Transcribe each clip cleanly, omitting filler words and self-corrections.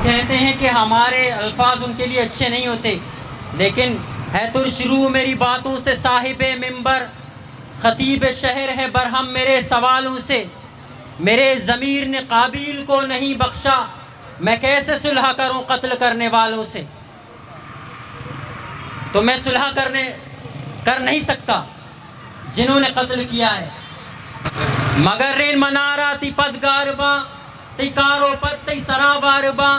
کہتے ہیں کہ ہمارے الفاظ ان کے لیے اچھے نہیں ہوتے، لیکن ہے تو شروع میری باتوں سے صاحب منبر، خطیب شہر ہے برہم میرے سوالوں سے، میرے ضمیر نے قابیل کو نہیں بخشا، میں کیسے صلح کروں قتل کرنے والوں سے؟ تو میں صلح کر نہیں سکتا جنہوں نے قتل کیا ہے، مگر رین منارا تی پدگارباں تی کارو پت تی سرابارباں،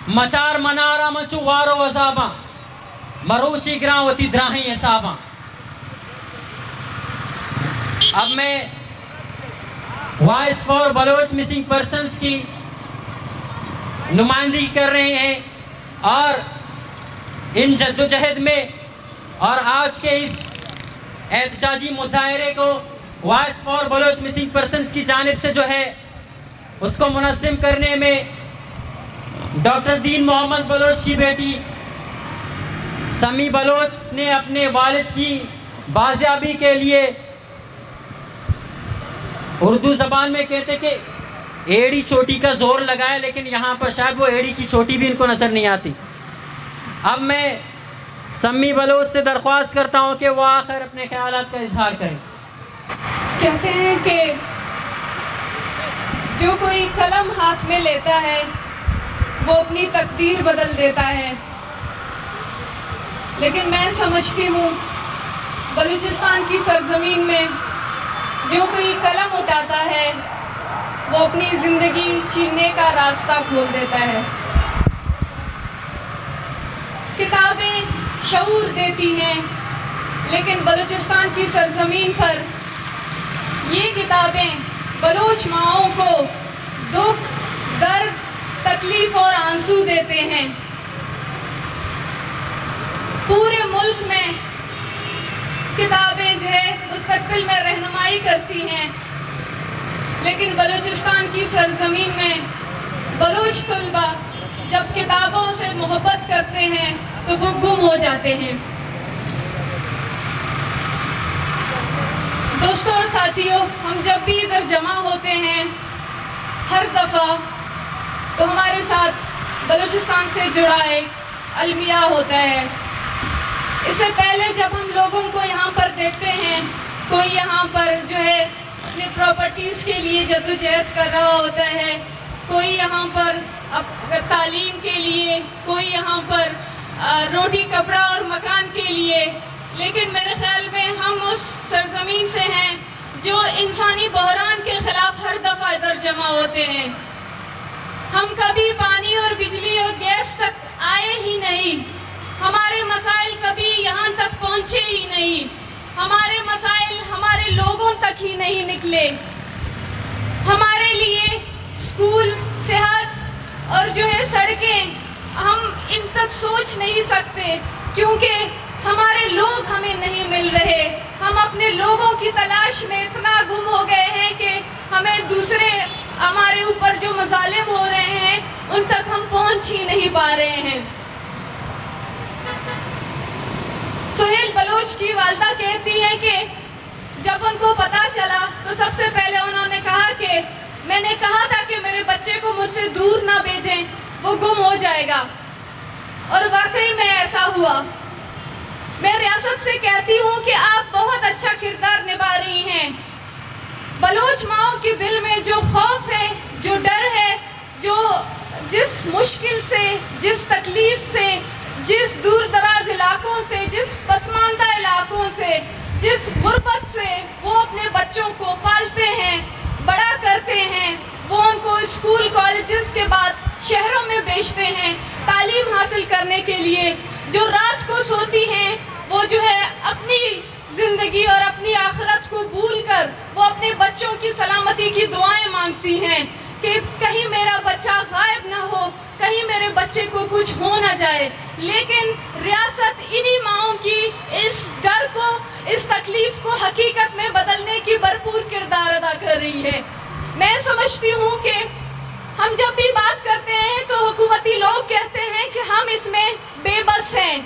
مچار منارا مچو وارو عذاباں، مروچی گراں و تی دراہیں حساباں۔ اب میں voice for Baloch missing persons کی نمائندگی کر رہے ہیں، اور ان جدوجہد میں اور آج کے اس احتجاجی مظاہرے کو voice for Baloch missing persons کی جانب سے جو ہے اس کو منظم کرنے میں ڈاکٹر دین محمد بلوچ کی بیٹی سمی بلوچ نے اپنے والد کی بازیابی کے لیے، اردو زبان میں کہتے کہ ایڑی چوٹی کا زور لگایا، لیکن یہاں پر شاید وہ ایڑی کی چوٹی بھی ان کو نظر نہیں آتی۔ اب میں سمی بلوچ سے درخواست کرتا ہوں کہ وہ آخر اپنے خیالات کا اظہار کریں۔ کہتے ہیں کہ جو کوئی قلم ہاتھ میں لیتا ہے وہ اپنی تقدیر بدل دیتا ہے، لیکن میں سمجھتی ہوں بلوچستان کی سرزمین میں جو کوئی قلم اٹھاتا ہے وہ اپنی زندگی جینے کا راستہ کھول دیتا ہے۔ کتابیں شعور دیتی ہیں، لیکن بلوچستان کی سرزمین پر یہ کتابیں بلوچ ماؤں کو دکھ، درد، تکلیف اور آنسو دیتے ہیں۔ پورے ملک میں کتابیں جو ہے مستقبل میں رہنمائی کرتی ہیں، لیکن بلوچستان کی سرزمین میں بلوچ طلبہ جب کتابوں سے محبت کرتے ہیں تو وہ گم ہو جاتے ہیں۔ دوستوں اور ساتھیوں، ہم جب بھی ادھر جمع ہوتے ہیں ہر دفعہ تو ہمارے ساتھ بلوچستان سے جڑا ایک المیہ ہوتا ہے۔ اس سے پہلے جب ہم لوگوں کو یہاں پر دیکھتے ہیں، کوئی یہاں پر جو ہے اپنے پراپرٹیز کے لیے جدوجہد کر رہا ہوتا ہے، کوئی یہاں پر تعلیم کے لیے، کوئی یہاں پر روٹی کپڑا اور مکان کے لیے، لیکن میرے خیال میں ہم اس سرزمین سے ہیں جو انسانی بحران کے خلاف ہر دفعہ ادھر جمع ہوتے ہیں۔ ہم کبھی پانی اور بجلی اور گیس تک آئے ہی نہیں، ہمارے مسائل کبھی یہاں تک پہنچے ہی نہیں، ہمارے مسائل ہمارے لوگوں تک ہی نہیں نکلے۔ ہمارے لیے اسکول، صحت اور جو ہے سڑکیں، ہم ان تک سوچ نہیں سکتے کیونکہ ہمارے لوگ ہمیں نہیں مل رہے۔ ہم اپنے لوگوں کی تلاش میں اتنا گم ہو گئے ہیں کہ ہمیں دوسرے ہمارے اوپر جو مظالم ہو رہے ہیں ان تک ہم پہنچ ہی نہیں پا رہے ہیں۔ سہیل بلوچ کی والدہ کہتی ہے کہ جب ان کو پتا چلا تو سب سے پہلے انہوں نے کہا کہ میں نے کہا تھا کہ میرے بچے کو مجھ سے دور نہ بھیجیں، وہ گم ہو جائے گا، اور واقعی میں ایسا ہوا۔ میں ریاست سے کہتی ہوں کہ آپ بہت اچھا کردار نبھا رہی ہیں۔ بلوچ ماؤں کے دل میں جو خوف ہے، جو ڈر ہے، جو جس مشکل سے، جس تکلیف سے، جس دور دراز علاقوں سے، جس پسماندہ علاقوں سے، جس غربت سے وہ اپنے بچوں کو پالتے ہیں، بڑا کرتے ہیں، وہ ان کو اسکول کالجز کے بعد شہروں میں بھیجتے ہیں تعلیم حاصل کرنے کے لیے، جو رات کو سوتی ہیں وہ جو ہے اپنی زندگی اور اپنی آخرت کو بھول کر وہ اپنے بچوں کی سلامتی کی دعائیں مانگتی ہیں کہ کہیں میرا بچہ غائب نہ ہو، کہیں میرے بچے کو کچھ ہو نہ جائے۔ لیکن ریاست انہی ماؤں کی اس ڈر کو، اس تکلیف کو حقیقت میں بدلنے کی بھرپور کردار ادا کر رہی ہے۔ میں سمجھتی ہوں کہ ہم جب بھی بات کرتے ہیں تو حکومتی لوگ کہتے ہیں کہ ہم اس میں بے بس ہیں،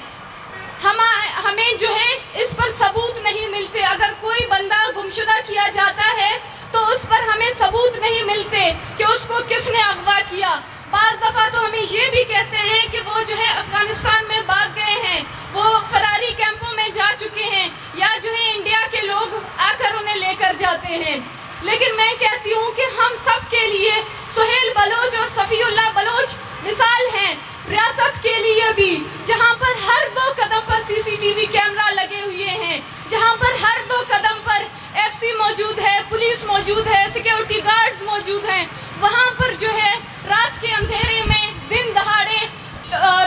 ہمیں جو ہے اس پر ثبوت نہیں ملتے۔ اگر کوئی بندہ گمشدہ کیا جاتا ہے تو اس پر ہمیں ثبوت نہیں ملتے کہ اس کو کس نے اغوا کیا۔ بعض دفعہ تو ہمیں یہ بھی کہتے ہیں کہ وہ جو ہے افغانستان میں بھاگ گئے ہیں، وہ فراری کیمپوں میں جا چکے ہیں، یا جو ہے انڈیا کے لوگ آ کر انہیں لے کر جاتے ہیں۔ لیکن میں کہتی ہوں کہ ہم سب کے لیے سہیل بلوچ اور صفی اللہ بلوچ مثال ہیں، ریاست کے لیے بھی، جہاں پر ہر 2 قدم پر CCTV کیمرہ لگے ہوئے ہیں، جہاں پر ہر 2 قدم پر FC موجود ہے، پولیس موجود ہے، سیکیورٹی گارڈز موجود ہیں، وہاں پر جو ہے رات کے اندھیرے میں دن دہاڑے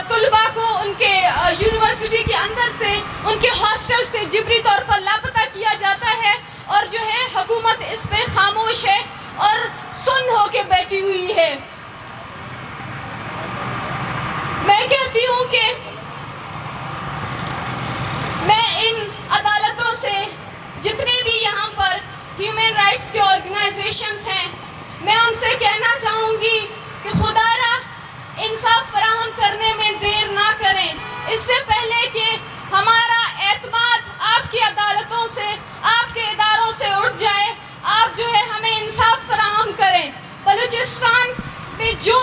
طلباء کو ان کے یونیورسٹی کے اندر سے، ان کے ہاسٹل سے جبری طور پر لاپتہ کیا جاتا ہے، اور جو ہے حکومت اس پہ خاموش ہے اور سن ہو کے بیٹھی ہوئی ہے۔ میں کہتی ہوں کہ میں ان عدالتوں سے، جتنے بھی یہاں پر ہیومن رائٹس کے آرگنائزیشنز ہیں، میں ان سے کہنا چاہوں گی کہ خدا را انصاف فراہم کرنے میں دیر نہ کریں، اس سے پہلے کہ ہمارا اعتماد آپ کی عدالتوں سے، آپ کے اداروں سے اٹھ جائے، آپ جو ہے ہمیں انصاف فراہم کریں۔ بلوچستان میں جو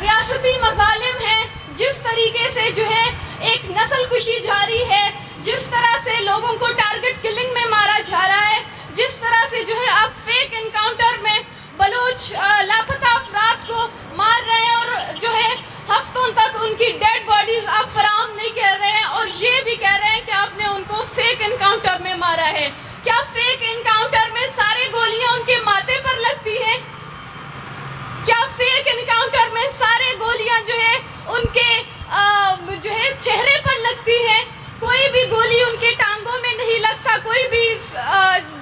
ریاستی مظالم ہیں، جس طریقے سے جو ہے ایک نسل کشی جاری ہے، جس طرح سے لوگوں کو ٹارگٹ کلنگ میں مارا جا رہا ہے، جس طرح سے جو ہے آپ فیک انکاؤنٹر میں بلوچ لاپتہ افراد کو مار رہے ہیں، اور جو ہے ہفتوں تک ان کی ڈیڈ باڈیز آپ فراہم نہیں کر رہے ہیں، اور یہ بھی کہہ رہے ہیں کہ آپ نے ان کو فیک انکاؤنٹر میں مارا ہے۔ کیا فیک انکاؤنٹر میں سارے گولیاں ان کے ماتھے پر لگتی ہیں؟ کیا فیک انکاؤنٹر میں سارے گولیاں جو ہے ان کے جو ہے چہرے پر لگتی ہے؟ کوئی بھی گولی ان کے ٹانگوں میں نہیں لگتا، کوئی بھی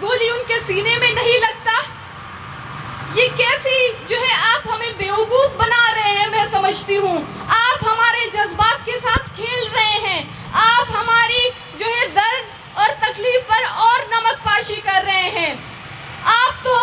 گولی ان کے سینے میں نہیں لگتا۔ یہ کیسی جو ہے آپ ہمیں بیوقوف بنا رہے ہیں، میں سمجھتی ہوں۔ آپ ہمارے جذبات کے ساتھ کھیل رہے ہیں، آپ ہماری جو ہے درد اور تکلیف پر اور نمک پاشی کر رہے ہیں۔ آپ تو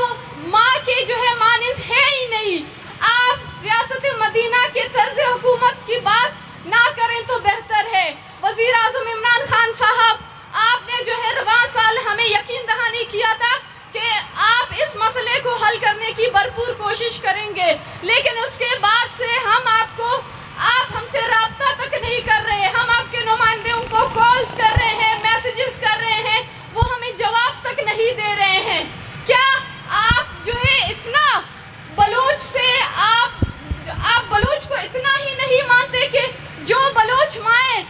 ماں کے جو ہے مانند ہے ہی نہیں۔ آپ ریاست مدینہ کے طرز حکومت کی بات نہ کریں تو بہتر ہے۔ وزیر اعظم عمران خان صاحب، آپ نے جو ہے رواں سال ہمیں یقین دہانی کیا تھا کہ آپ اس مسئلے کو حل کرنے کی بھرپور کوشش کریں گے، لیکن اس کے بعد سے آپ ہم سے رابطہ تک نہیں کر رہے، ہم آپ کے نمائندوں کو کالز کر رہے ہیں، میسیجز کر رہے ہیں، وہ ہمیں جواب تک نہیں دے رہے ہیں۔ کیا آپ جو ہے اتنا بلوچ سے آپ بلوچ کو اتنا ہی نہیں مانتے کہ جو بلوچ مائیں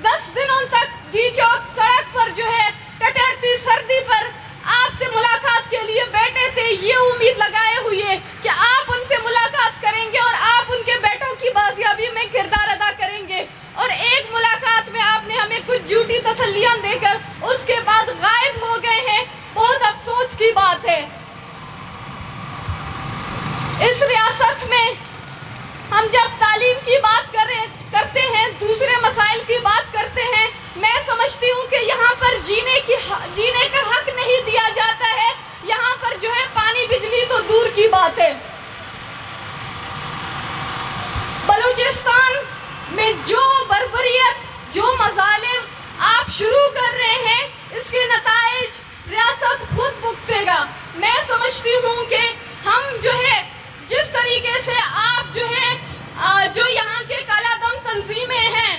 10 دنوں تک ڈی چوک سڑک پر جو ہے ٹٹرتی سردی پر آپ سے ملاقات کے لیے بیٹھے تھے، یہ امید لگائے ہوئے کہ آپ ان سے ملاقات کریں گے اور آپ ان کے بیٹوں کی بازیابی میں کردار ادا کریں گے، اور ایک ملاقات میں آپ نے ہمیں کچھ جھوٹی تسلیاں دے کر اس کے بعد غائب ہو گئے ہیں۔ بہت افسوس کی بات ہے۔ اس ریاست میں ہم جب تعلیم کی بات کرتے ہیں، دوسرے مسائل کی بات کرتے ہیں، میں سمجھتی ہوں کہ یہاں پر جینے کا حق نہیں دیا جاتا ہے، یہاں پر جو ہے پانی بجلی تو دور کی بات ہے۔ بلوچستان میں جو بربریت، جو مظالم آپ شروع کر رہے ہیں، اس کے نتائج ریاست خود بھگتے گا۔ میں سمجھتی ہوں کہ ہم جو ہے جس طریقے سے آپ جو ہے جو یہاں کے کالا دم تنظیمیں ہیں،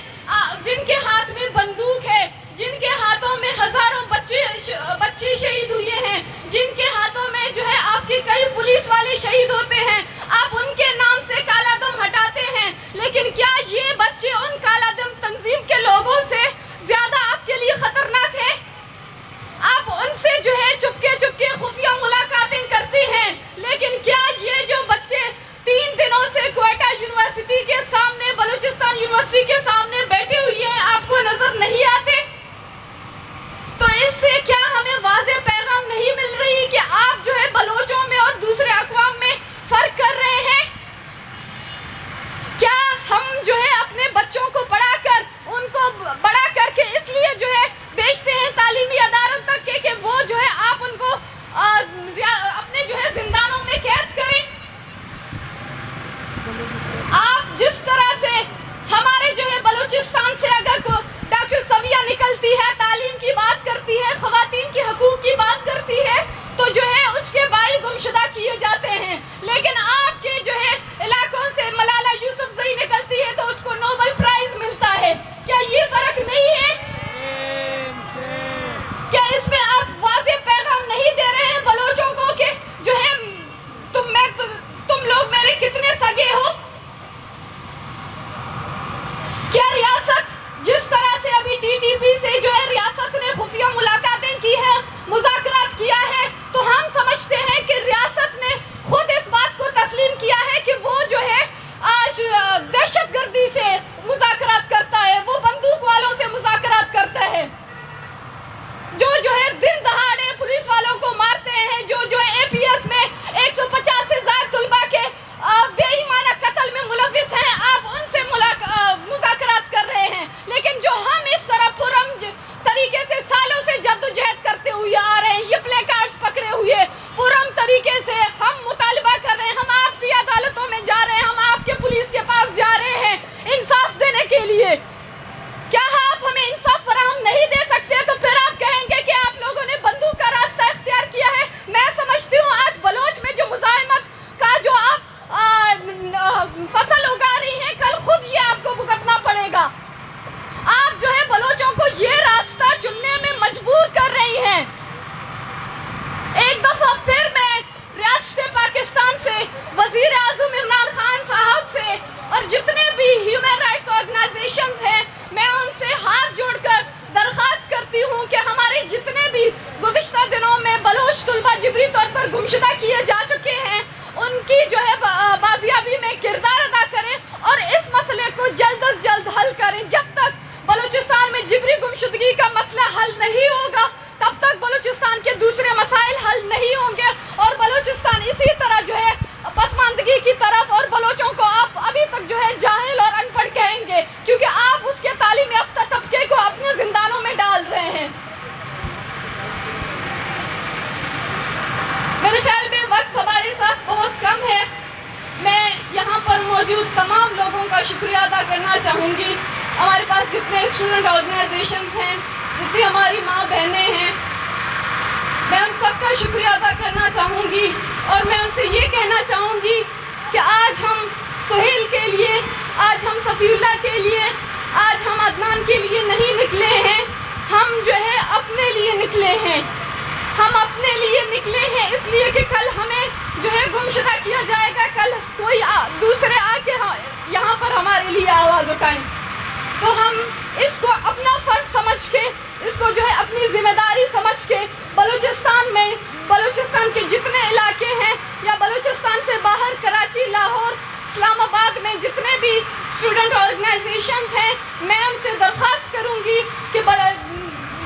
جن کے ہاتھ میں بندوق ہے، جن کے ہاتھوں میں ہزاروں بچے شہید ہوئے ہیں، جن کے ہاتھوں میں جو ہے آپ کے کئی پولیس والے شہید ہوتے ہیں، آپ ان کے نام سے کالا دم ہٹاتے ہیں، لیکن کیا یہ بچے ان کالا دم تنظیم کے لوگوں سے زیادہ آپ کے لیے خطرناک ہیں؟ آپ ان سے جو ہے چپکے خفیہ ملاقاتیں کرتے ہیں، لیکن کیا یہ جو بچے 3 دنوں سے کوئٹہ یونیورسٹی کے سامنے، بلوچستان یونیورسٹی کے سامنے بیٹھے ہوئے ہیں، آپ کو نظر نہیں آتے؟ تو اس سے کیا ہمیں واضح پیغام نہیں مل رہی کہ آپ جو ہے بلوچوں میں اور دوسرے اقوام میں فرق کر رہے ہیں؟ کیا ہم جو ہے اپنے بچوں کو پڑھا کر، ان کو بڑا کر کے اس لیے جو ہے بیچتے ہیں تعلیمی اداروں تک کہ وہ جو ہے آپ ان کو اپنے جو ہے زندانوں میں قید کریں؟ آپ جس طرح سے ہمارے جو ہے بلوچستان سے اگر ڈاکٹر سویہ نکلتی ہے، تعلیم کی بات کرتی ہے، خواتین کے حقوق کی بات کرتی ہے، تو جو ہے اس کے بھائی گمشدہ کیے جاتے ہیں، لیکن آپ کے جو ہے علاقوں سے ملالہ یوسفزئی نکلتی ہے تو اس کو نوبل پرائز ملتا ہے. کیا یہ فرق نہیں ہے؟ کیا اس میں آپ واضح پیغام نہیں دے رہے ہیں بلوچوں کو کہ جو ہے تم لوگ میرے کتنے سگے ہو؟ کیا ریاست جس طرح سے ابھی ٹی ٹی پی سے جو ہے ریاست نے خفیہ ملاقاتیں کی ہیں، مذاکرات کیا ہے، تو ہم سمجھتے ہیں کہ ریاست نے خود اس بات کو تسلیم کیا ہے کہ وہ جو ہے آج دہشت گردی سے مذاکرات کرتا ہے، وہ بندوق والوں سے مذاکرات کرتا ہے، جو ہے دن دہاڑے پولیس والوں کو مارتے ہیں، جو ہے اے پی ایس میں 150 سے زائد طلباء کے بے ایمانہ قتل میں ملوث ہیں، آپ ان سے مذاکرات کر رہے ہیں. لیکن جو ہم اس طرح پرامن طریقے سے سالوں سے جدوجہد کرتے ہوئے آ رہے ہیں، یہ پلے کارڈز پکڑے ہوئے پرامن طریقے سے ہم مطالبہ کر رہے ہیں، ہم آپ کی عدالتوں میں جا رہے ہیں، ہم آپ کے پولیس کے پاس جا رہے ہیں انصاف دینے کے لیے. کیا آپ ہمیں انصاف فراہم نہیں دے سکتے تو پھر آپ کہیں گے کہ آپ لوگوں نے بندوق کا راستہ اختیار کیا ہے. میں سمجھتی ہوں آج بلوچ میں جو مزاحمت کا جو آپ فصل اگا رہی ہیں، کل خود یہ آپ کو بھگتنا پڑے گا. آپ جو ہے بلوچوں کو یہ راستہ چننے میں مجبور کر رہی ہیں. ایک دفعہ پھر میں ریاست پاکستان سے وزیر اعظم عمران خان صاحب سے اور جتنے بھی ہیومن رائٹس آرگنائزیشنز ہیں، میں ان سے ہاتھ جوڑ کر درخواست کرتی ہوں کہ ہمارے جتنے بھی گزشتہ دنوں میں بلوچ طلباء جبری طور پر گمشدہ کیے جا چکے ہیں، ان کی جو ہے بازیابی میں کردار ادا کریں اور اس مسئلے کو جلد از جلد حل کریں. جب تک بلوچستان میں جبری گمشدگی کا مسئلہ حل نہیں ہوگا، تب تک بلوچستان کے دوسرے مسائل حل نہیں ہوں گے اور بلوچستان اسی طرح جو ہے پسماندگی کی طرف، اور بلوچوں کو آپ ابھی تک جو ہے جاہل اور ان پڑھ کہیں گے کیونکہ آپ اس کے تعلیم یافتہ طبقے کو اپنے زندانوں میں ڈال رہے ہیں. میرے خیال میں وقت ہمارے ساتھ بہت کم ہے. میں یہاں پر موجود تمام لوگوں کا شکریہ ادا کرنا چاہوں گی. ہمارے پاس جتنے اسٹوڈنٹ آرگنائزیشنز ہیں، جتنی ہماری ماں بہنیں ہیں، میں ان سب کا شکریہ ادا کرنا چاہوں گی اور میں ان سے یہ کہنا چاہوں گی کہ آج ہم سہیل کے لیے، آج ہم صفی اللہ کے لیے، آج ہم عدنان کے لیے نہیں نکلے ہیں، ہم جو ہے اپنے لیے نکلے ہیں. ہم اپنے لیے نکلے ہیں اس لیے کہ کل ہمیں جو ہے گمشدہ کیا جائے گا، کل کوئی دوسرے آ کے یہاں پر ہمارے لیے آواز اٹھائیں. تو ہم اس کو اپنا فرض سمجھ کے، اس کو جو ہے اپنی ذمہ داری سمجھ کے بلوچستان میں، بلوچستان کے جتنے علاقے ہیں یا بلوچستان سے باہر کراچی، لاہور، اسلام آباد میں جتنے بھی اسٹوڈنٹ آرگنائزیشنز ہیں، میں ان سے درخواست کروں گی کہ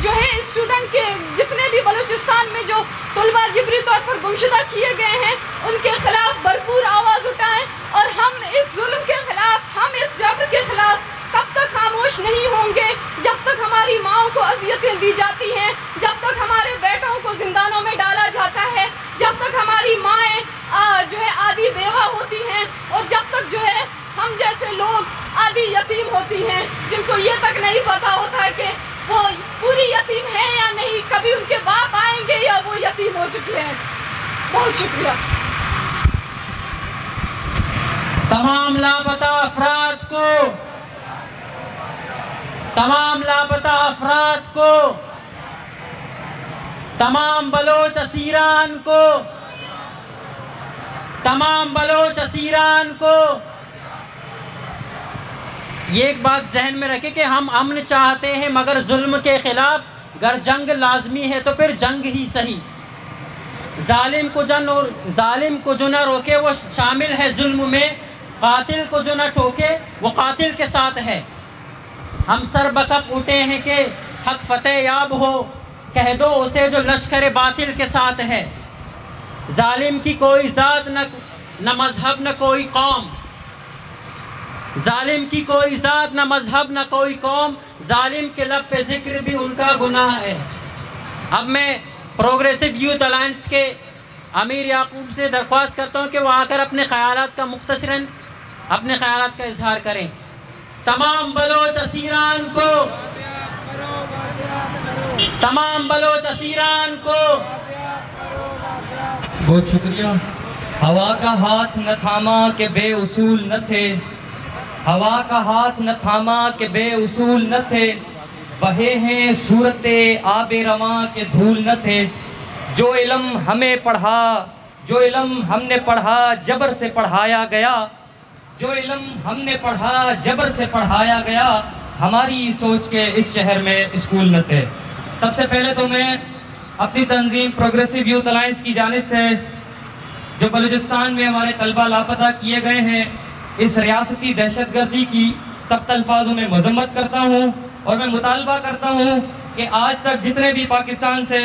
جو ہے اسٹوڈنٹ کے جتنے بھی بلوچستان میں جو طلباء جبری طور پر گمشدہ کیے گئے ہیں، ان کے خلاف بھرپور آواز اٹھائیں اور ہم اس ظلم کے خلاف، ہم اس جبر کے خلاف تب تک خاموش نہیں ہوں گے جب تک ہماری ماؤں کو اذیتیں دی جاتی ہیں، جب تک ہمارے بیٹوں کو زندانوں میں ڈالا جاتا ہے، جب تک ہماری مائیں جو ہے آدھی بیوہ ہوتی ہیں، اور جب تک جو ہے ہم جیسے لوگ آدھی یتیم ہوتی ہیں جن کو یہ تک نہیں پتا ہوتا ہے کہ وہ پوری یتیم ہے یا نہیں، کبھی ان کے باپ آئیں گے یا وہ یتیم ہو چکے ہیں. بہت شکریہ. تمام لاپتہ افراد کو، تمام لاپتہ افراد کو، تمام بلوچ اسیران کو، تمام بلوچ اسیران کو یہ ایک بات ذہن میں رکھے کہ ہم امن چاہتے ہیں مگر ظلم کے خلاف. اگر جنگ لازمی ہے تو پھر جنگ ہی صحیح. ظالم کو جو نہ روکے وہ شامل ہے ظلم میں، قاتل کو جو نہ ٹوکے وہ قاتل کے ساتھ ہے. ہم سر بکف اٹھے ہیں کہ حق فتح یاب ہو، کہہ دو اسے جو لشکر باطل کے ساتھ ہے. ظالم کی کوئی ذات نہ مذہب نہ کوئی قوم، ظالم کی کوئی ذات نہ مذہب نہ کوئی قوم، ظالم کے لب پہ ذکر بھی ان کا گناہ ہے. اب میں پروگریسو یوتھ الائنس کے امیر یعقوب سے درخواست کرتا ہوں کہ وہ آ کر اپنے خیالات کا مختصراً اپنے خیالات کا اظہار کریں. تمام بلوچ اسیران کو، تمام بلوچ اسیران کو، بہت شکریہ. ہوا کا ہاتھ نہ تھاما کہ بے اصول نہ تھے, ہوا کا ہاتھ نہ تھاما کہ بے اصول نہ تھے, بہے ہیں صورت آب رواں کے دھول نہ تھے. جو علم ہمیں پڑھا, جو علم ہم نے پڑھا جبر سے پڑھایا گیا, جو علم ہم نے پڑھا جبر سے پڑھایا گیا, ہماری سوچ کے اس شہر میں اسکول نہ تھے. سب سے پہلے تو میں اپنی تنظیم پروگریسو یوتھ الائنس کی جانب سے جو بلوچستان میں ہمارے طلبہ لاپتہ کیے گئے ہیں اس ریاستی دہشت گردی کی سخت الفاظوں میں مذمت کرتا ہوں, اور میں مطالبہ کرتا ہوں کہ آج تک جتنے بھی پاکستان سے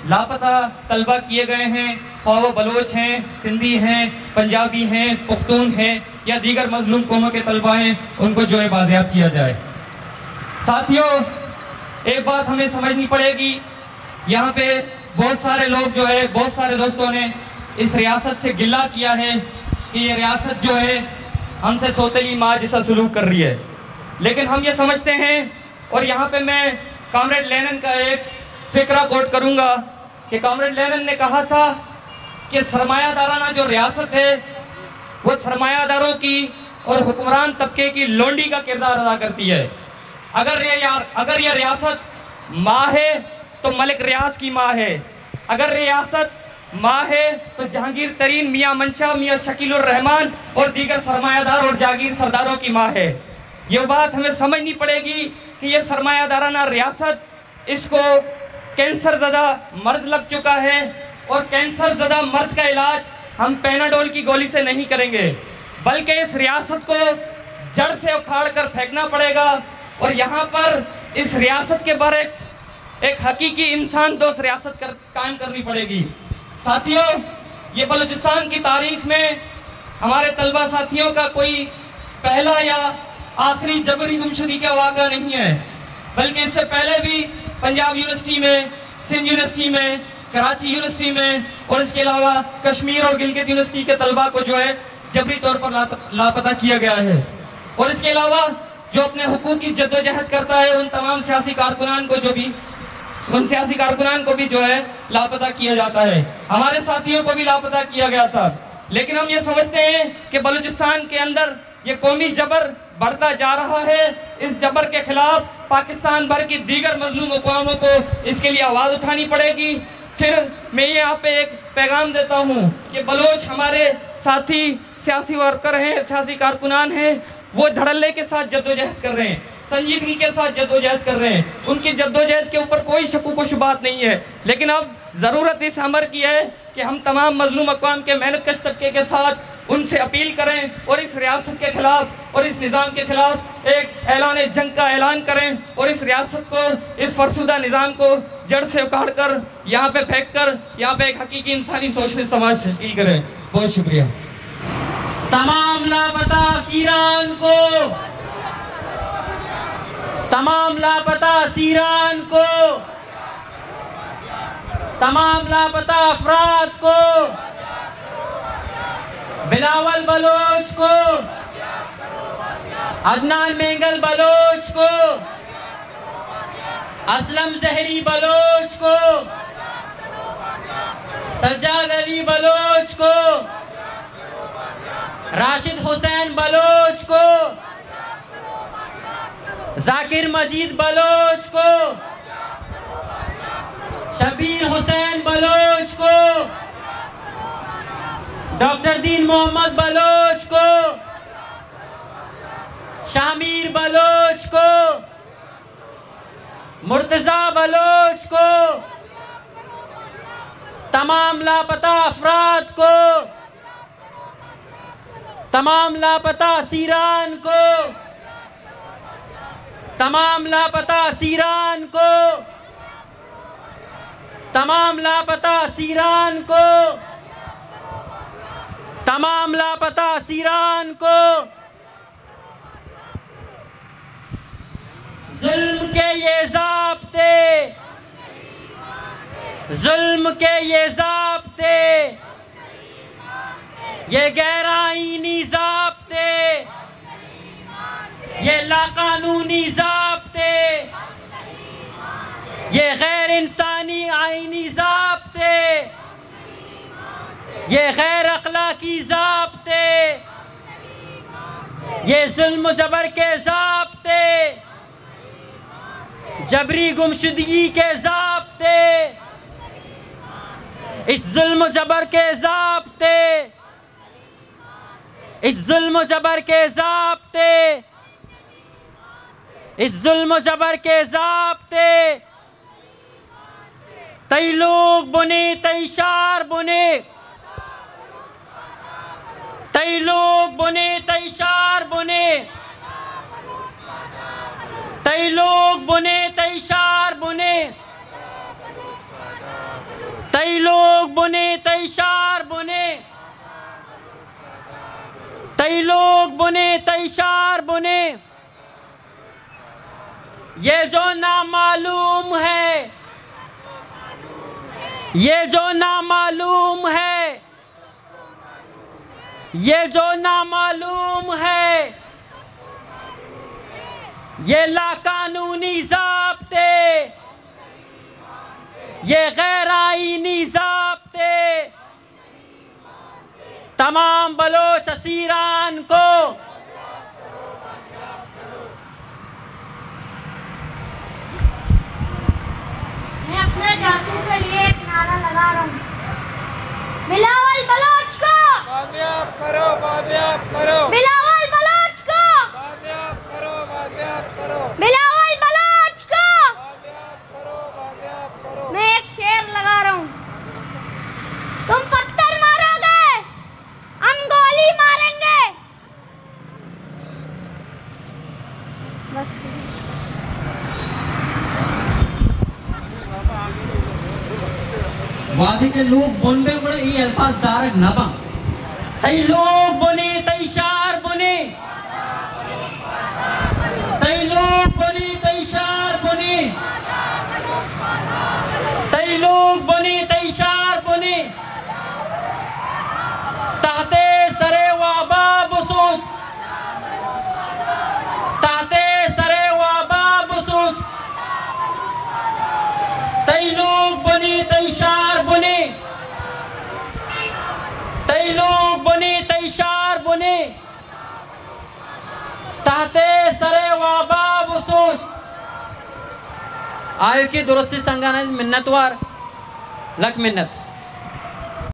لاپتہ طلبہ کیے گئے ہیں, خواہ وہ بلوچ ہیں, سندھی ہیں, پنجابی ہیں, پختون ہیں یا دیگر مظلوم قوموں کے طلبہ ہیں, ان کو جو ہے بازیاب کیا جائے. ساتھیوں, ایک بات ہمیں سمجھنی پڑے گی, یہاں پہ بہت سارے لوگ جو ہے, بہت سارے دوستوں نے اس ریاست سے گلہ کیا ہے کہ یہ ریاست جو ہے ہم سے سوتیلی ماں جیسا سلوک کر رہی ہے. لیکن ہم یہ سمجھتے ہیں, اور یہاں پہ میں کامریڈ لینن کا ایک فقرہ کوٹ کروں گا کہ کامریڈ لینن نے کہا تھا کہ سرمایہ دارانہ جو ریاست ہے وہ سرمایہ داروں کی اور حکمران طبقے کی لونڈی کا کردار ادا کرتی ہے. اگر یہ ریاست ماں ہے تو ملک ریاض کی ماں ہے, اگر ریاست ماں ہے تو جہانگیر ترین میاں منشا, میاں شکیل الرحمان اور دیگر سرمایہ دار اور جاگیر سرداروں کی ماں ہے. یہ بات ہمیں سمجھنی پڑے گی کہ یہ سرمایہ دارانہ ریاست, اس کو کینسر زدہ مرض لگ چکا ہے, اور کینسر زدہ مرض کا علاج ہم پیناڈول کی گولی سے نہیں کریں گے, بلکہ اس ریاست کو جڑ سے اکھاڑ کر پھینکنا پڑے گا. اور یہاں پر اس ریاست کے برعکس ایک حقیقی انسان دوست ریاست قائم کرنی پڑے گی. ساتھیوں, یہ بلوچستان کی تاریخ میں ہمارے طلبہ ساتھیوں کا کوئی پہلا یا آخری جبری گمشدگی کا واقعہ نہیں ہے, بلکہ اس سے پہلے بھی پنجاب یونیورسٹی میں, سندھ یونیورسٹی میں, کراچی یونیورسٹی میں اور اس کے علاوہ کشمیر اور گلگت یونیورسٹی کے طلبہ کو جو ہے جبری طور پر لاپتہ کیا گیا ہے. اور اس کے علاوہ جو اپنے حقوق کی جدوجہد کرتا ہے ان تمام سیاسی کارکنان کو بھی جو ہے لاپتہ کیا جاتا ہے. ہمارے ساتھیوں کو بھی لاپتہ کیا گیا تھا. لیکن ہم یہ سمجھتے ہیں کہ بلوچستان کے اندر یہ قومی جبر بڑھتا جا رہا ہے. اس جبر کے خلاف پاکستان بھر کی دیگر مظلوم اقواموں کو اس کے لیے آواز اٹھانی پڑے گی. پھر میں یہاں پہ ایک پیغام دیتا ہوں کہ بلوچ ہمارے ساتھی سیاسی ورکر ہیں, سیاسی کارکنان ہیں, وہ دھڑلے کے ساتھ جدوجہد کر رہے ہیں, سنجیدگی کے ساتھ جدوجہد کر رہے ہیں. ان کی جدوجہد کے اوپر کوئی شکوک و شبہات نہیں ہے. لیکن اب ضرورت اس امر کی ہے کہ ہم تمام مظلوم اقوام کے محنت کش طبقے کے ساتھ ان سے اپیل کریں اور اس ریاست کے خلاف اور اس نظام کے خلاف ایک اعلان جنگ کا اعلان کریں, اور اس ریاست کو, اس فرسودہ نظام کو جڑ سے اکھاڑ کر یہاں پہ پھینک کر یہاں پہ ایک حقیقی انسانی سوشلسٹ سماج تشکیل کریں. بہت شکریہ. تمام لاپتہ اسیران کو, تمام لاپتہ اسیران کو, تمام لاپتہ افراد کو, بلاول بلوچ کو, عدنان مینگل بلوچ کو, اسلم زہری بلوچ کو, سجاد علی بلوچ کو, راشد حسین بلوچ کو, ذاکر مجید بلوچ کو, شبیر حسین بلوچ کو, ڈاکٹر دین محمد بلوچ کو, شامیر بلوچ کو, مرتضی بلوچ کو, تمام لاپتہ افراد کو, تمام لاپتہ اسیران کو, تمام لاپتہ اسیران کو, تمام لاپتہ اسیران کو, تمام لاپتہ اسیران کو. ظلم کے یہ ضابطے, ظلم کے یہ ضابطے, یہ غیر آئینی ضابطے, یہ لاقانونی ضابطے, یہ غیر انسانی آئینی ضابطے, یہ غیر اخلاقی ضابطے، یہ ظلم و جبر کے ضابطے، جبری گمشدگی کے ضابطے، اس ظلم و جبر کے ضابطے، اس ظلم و جبر کے ضابطے، اس ظلم و جبر کے ضابطے، تئی لوگ بنے تئی شار بنے، تئی لوگ بنے تئی شار بنے، تئی لوگ بنے تئی شار بنے، تئی لوگ بنے تئی شار بنے، تئی لوگ بنے تئی شار بنے، یہ جو نامعلوم ہے، یہ جو نامعلوم ہے، یہ جو نامعلوم ہے، یہ لاقانونی ضابطے، یہ غیر آئینی ضابطے، تمام بلوچ اسیران کو میں اپنے جاسو کے لیے ایک نعرہ لگا رہا ہوں، بلاول بلوچ کو بازیاب کرو، بازیاب کرو، بلاول بلوچ کو بازیاب کرو، بازیاب کرو، بلاول بلوچ کو بازیاب کرو، بازیاب کرو۔ میں ایک شعر لگا رہا ہوں، تم پتھر مارو گے ہم گولی ماریں گے، بس وادی کے لوگ بن بے بڑے یہ الفاظ دارک نبا تئی لوگ بنے تئی شار بنے، تئی لوگ بنے تئی شار بنے، تئی لوگ بنے تئی شار بنے، تحت سر وابا بسوچ، تحت سر وابا بسوچ، تئی لوگ بنے تئی شار بنے، تئی لوگ بنے تئی شار بنے، تحت سر وابا بسوچ۔ آیو کی درستی سنگانا منت وار لک منت